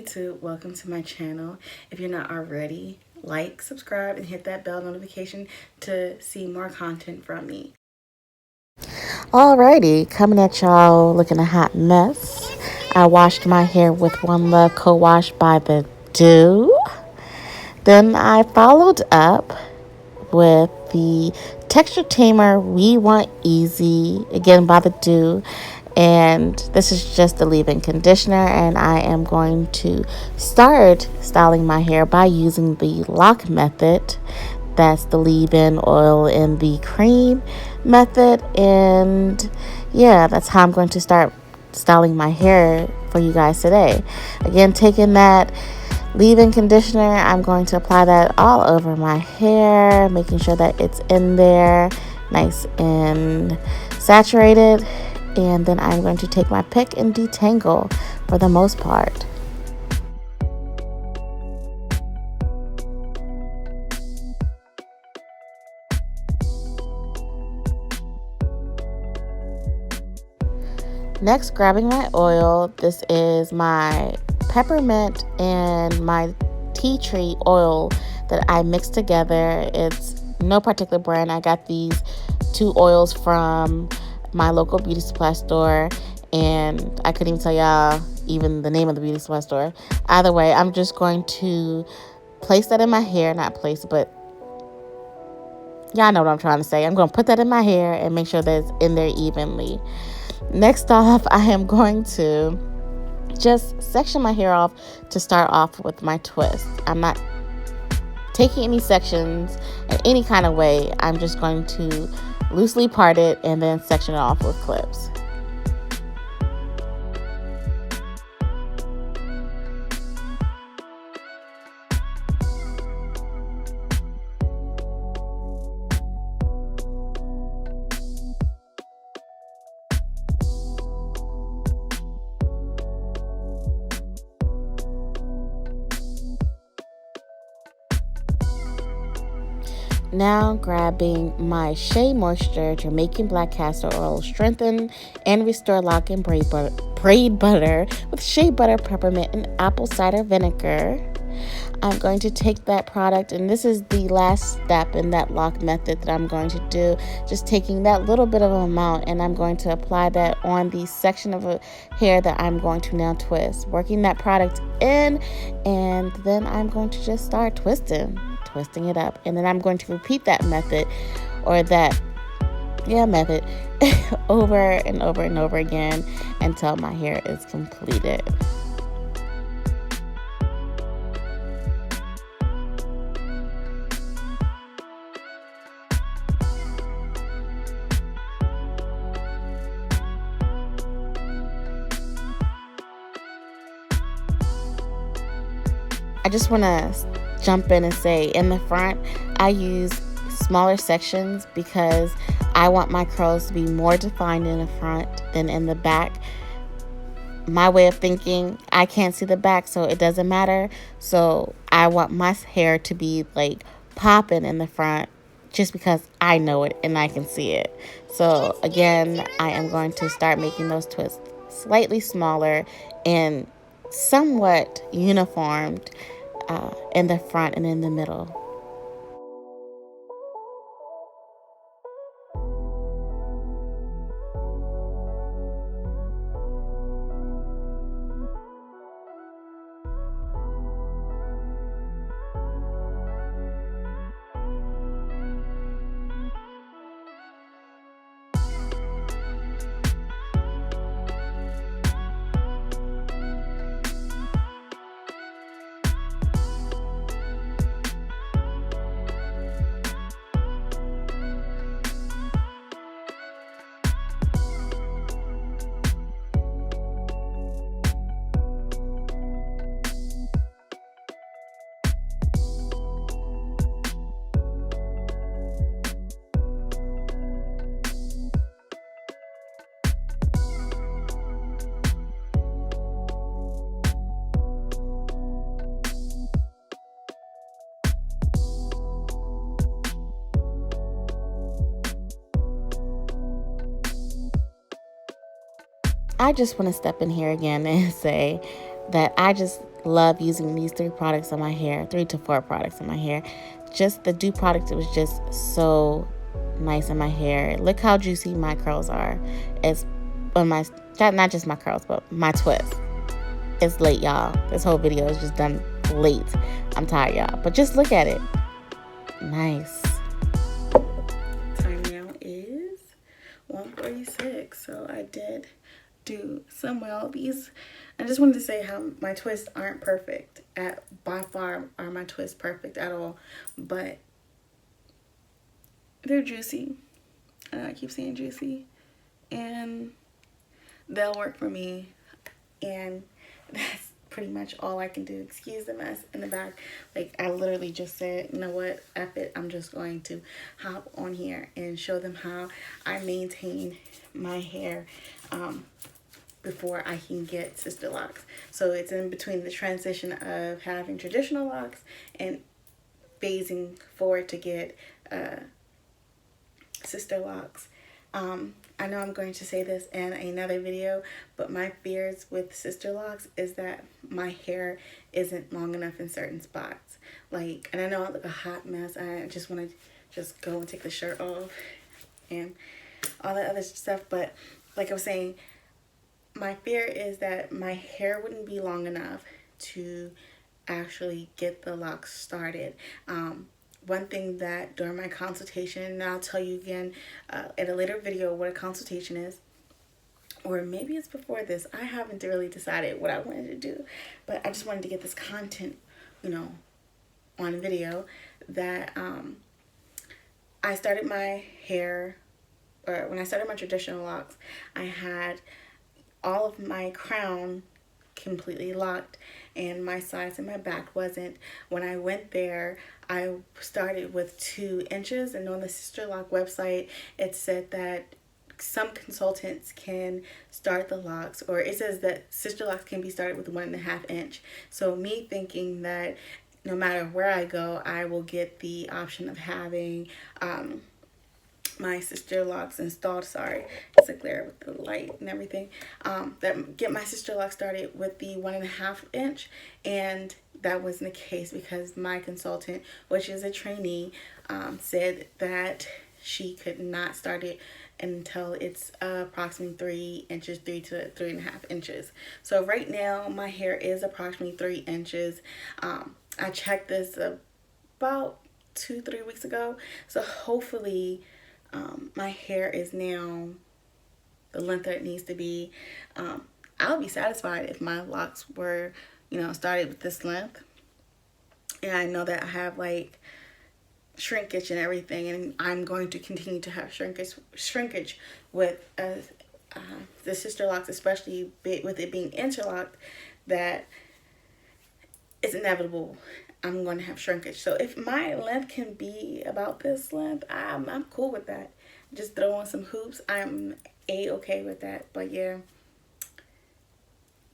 YouTube, welcome to my channel. If you're not already, like, subscribe, and hit that bell notification to see more content from me. Alrighty, coming at y'all looking a hot mess. I washed my hair with One Love Co-Wash by the Doux. Then I followed up with the Texture Tamer We Want Easy, again by the Doux. And this is just the leave-in conditioner, and I am going to start styling my hair by using the lock method. That's the leave-in oil in the cream method, and yeah, that's how I'm going to start styling my hair for you guys today. Again, taking that leave-in conditioner, I'm going to apply that all over my hair, making sure that it's in there nice and saturated. And then I'm going to take my pick and detangle for the most part. Next, grabbing my oil. This is my peppermint and my tea tree oil that I mixed together. It's no particular brand. I got these two oils from my local beauty supply store, and I couldn't even tell y'all even the name of the beauty supply store. Either way, I'm just going to place that in my hair, not place, but y'all know what I'm trying to say. I'm going to put that in my hair and make sure that it's in there evenly. Next off, I am going to just section my hair off to start off with my twist. I'm not taking any sections in any kind of way. I'm just going to loosely part it and then section it off with clips. Now grabbing my Shea Moisture Jamaican Black Castor Oil, strengthen and restore lock and braid butter with shea butter, peppermint, and apple cider vinegar. I'm going to take that product, and this is the last step in that lock method that I'm going to do. Just taking that little bit of amount, and I'm going to apply that on the section of hair that I'm going to now twist. Working that product in, and then I'm going to just start twisting it up, and then I'm going to repeat that method method over and over and over again until my hair is completed. I just want to jump in and say, in the front, I use smaller sections because I want my curls to be more defined in the front than in the back. My way of thinking, I can't see the back, so it doesn't matter. So I want my hair to be like popping in the front just because I know it and I can see it. So again, I am going to start making those twists slightly smaller and somewhat uniformed in the front and in the middle. I just want to step in here again and say that I just love using these 3 products on my hair, 3 to 4 products on my hair. Just the Doux product, it was just so nice in my hair. Look how juicy my curls are. It's on my, not just my curls, but my twist. It's late, y'all. This whole video is just done late. I'm tired, y'all. But just look at it. Nice. Time now is 1:46. So I did do some well. These, I just wanted to say how my twists aren't perfect. By far are my twists perfect at all. But they're juicy. I keep saying juicy. And they'll work for me. And that's pretty much all I can do. Excuse the mess in the back. Like, I literally just said, you know what, F it, I'm just going to hop on here and show them how I maintain my hair before I can get Sisterlocks. So it's in between the transition of having traditional locks and phasing forward to get Sisterlocks. I know I'm going to say this in another video, but my fears with Sisterlocks is that my hair isn't long enough in certain spots. Like, and I know I look a hot mess. I just want to just go and take the shirt off and all that other stuff. But like I was saying, my fear is that my hair wouldn't be long enough to actually get the locks started. One thing that during my consultation, and I'll tell you again in a later video what a consultation is, or maybe it's before this. I haven't really decided what I wanted to do, but I just wanted to get this content, you know, on video that I started my hair, or when I started my traditional locks, I had all of my crown completely locked and my sides and my back wasn't. When I went there, I started with 2 inches, and on the Sisterlock website it said that some consultants can start the locks, or it says that Sisterlocks can be started with 1.5 inch. So me thinking that no matter where I go, I will get the option of having my Sisterlocks installed. Sorry, it's a glare with the light and everything. That get my Sisterlocks started with the 1.5 inch, and that wasn't the case because my consultant, which is a trainee, said that she could not start it until it's approximately 3 inches, 3 to 3.5 inches. So right now my hair is approximately 3 inches. I checked this about 2-3 weeks ago, so hopefully my hair is now the length that it needs to be. I'll be satisfied if my locks were, you know, started with this length. And I know that I have like shrinkage and everything, and I'm going to continue to have shrinkage with the Sisterlocks, especially with it being interlocked, that it's inevitable I'm going to have shrinkage. So if my length can be about this length, I'm cool with that. Just throw on some hoops, I'm a-okay with that. But yeah,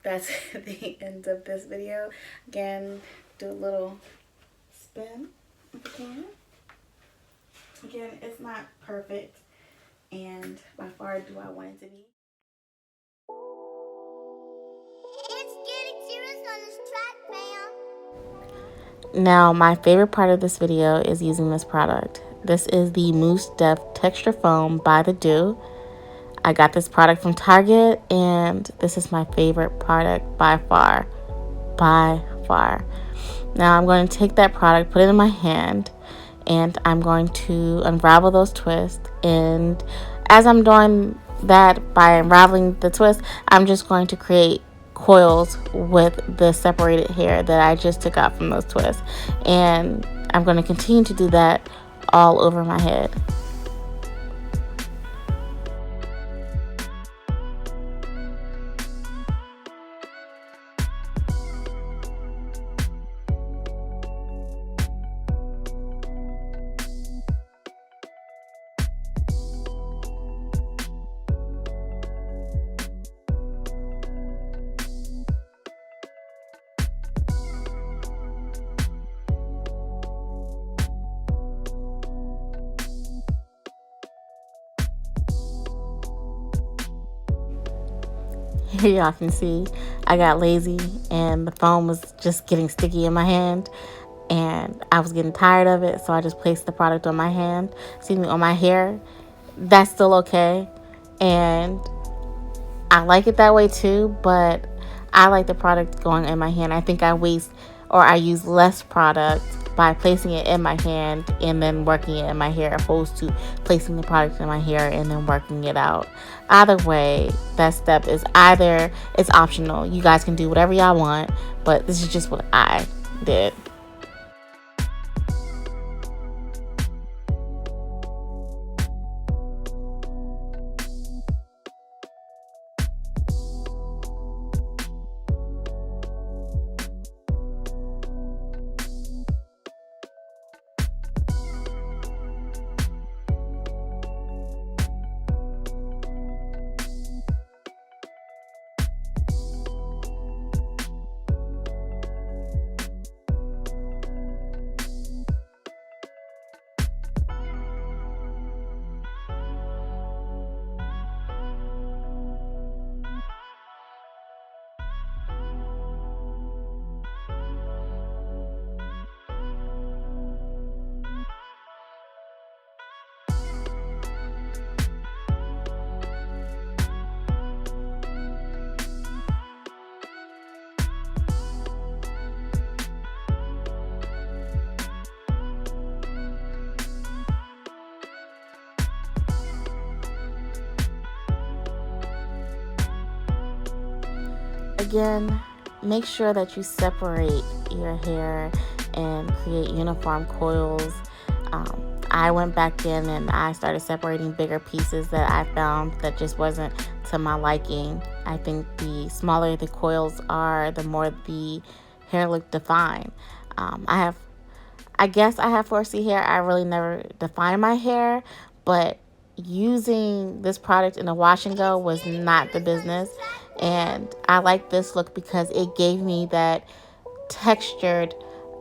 that's the end of this video. Again, do a little spin again. Again, it's not perfect, and by far do I want it to be. It's getting serious on this track, fam. Now, my favorite part of this video is using this product. This is the Mousse Depth Texture Foam by the Doux. I got this product from Target, and this is my favorite product by far. By far. Now, I'm going to take that product, put it in my hand, and I'm going to unravel those twists. And as I'm doing that, by unraveling the twist, I'm just going to create coils with the separated hair that I just took out from those twists. And I'm going to continue to do that all over my head. here y'all can see, I got lazy and the foam was just getting sticky in my hand, and I was getting tired of it, so I just placed the product on my on my hair. That's still okay, and I like it that way too, but I like the product going in my hand. I think I use less product by placing it in my hand and then working it in my hair, opposed to placing the product in my hair and then working it out. Either way, that step is it's optional. You guys can do whatever y'all want, but this is just what I did. Again, make sure that you separate your hair and create uniform coils. I went back in and I started separating bigger pieces that I found that just wasn't to my liking. I think the smaller the coils are, the more the hair look defined. I guess I have 4C hair. I really never define my hair, but using this product in a wash and go was not the business. And I like this look because it gave me that textured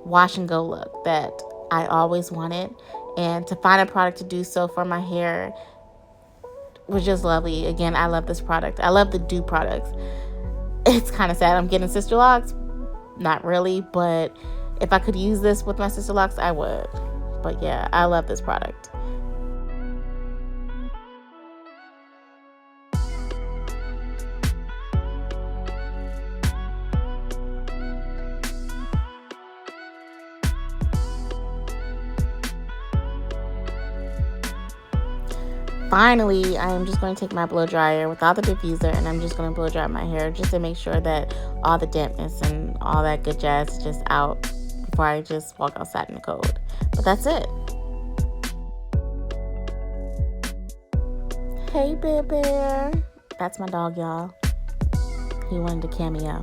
wash and go look that I always wanted. And to find a product to do so for my hair was just lovely. Again, I love this product. I love the Doux products. It's kind of sad I'm getting Sisterlocks. Not really, but if I could use this with my Sisterlocks, I would. But yeah, I love this product. Finally, I am just going to take my blow dryer without the diffuser, and I'm just going to blow dry my hair just to make sure that all the dampness and all that good jazz is just out before I just walk outside in the cold. But that's it. Hey, Bear Bear. That's my dog, y'all. He wanted a cameo.